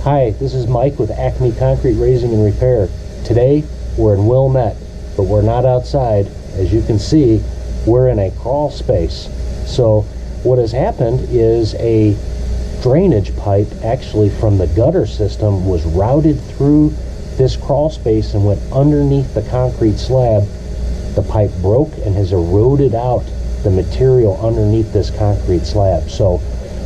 Hi, this is Mike with Acme Concrete Raising and Repair. Today, we're in Wilmette, but we're not outside. As you can see, we're in a crawl space. So what has happened is a drainage pipe, actually from the gutter system, was routed through this crawl space and went underneath the concrete slab. The pipe broke and has eroded out the material underneath this concrete slab. So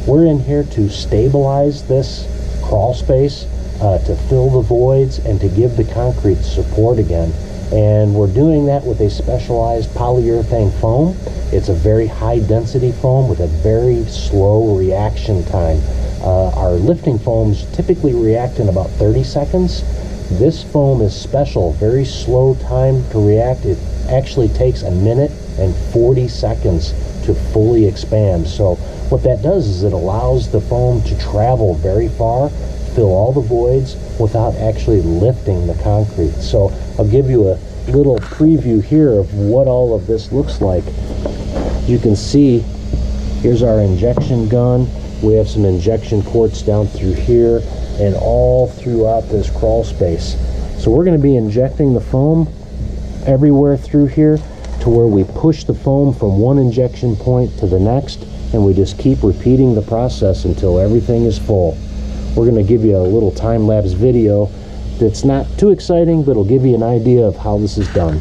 we're in here to stabilize this crawl space, to fill the voids and to give the concrete support again. And we're doing that with a specialized polyurethane foam. It's a very high density foam with a very slow reaction time. Our lifting foams typically react in about 30 seconds. This foam is special, very slow time to react. It actually takes 1 minute and 40 seconds to fully expand. So what that does is it allows the foam to travel very far, fill all the voids without actually lifting the concrete. So I'll give you a little preview here of what all of this looks like. You can see here's our injection gun. We have some injection ports down through here and all throughout this crawl space. So we're going to be injecting the foam everywhere through here to where we push the foam from one injection point to the next, and we just keep repeating the process until everything is full. We're going to give you a little time-lapse video that's not too exciting, but it'll give you an idea of how this is done.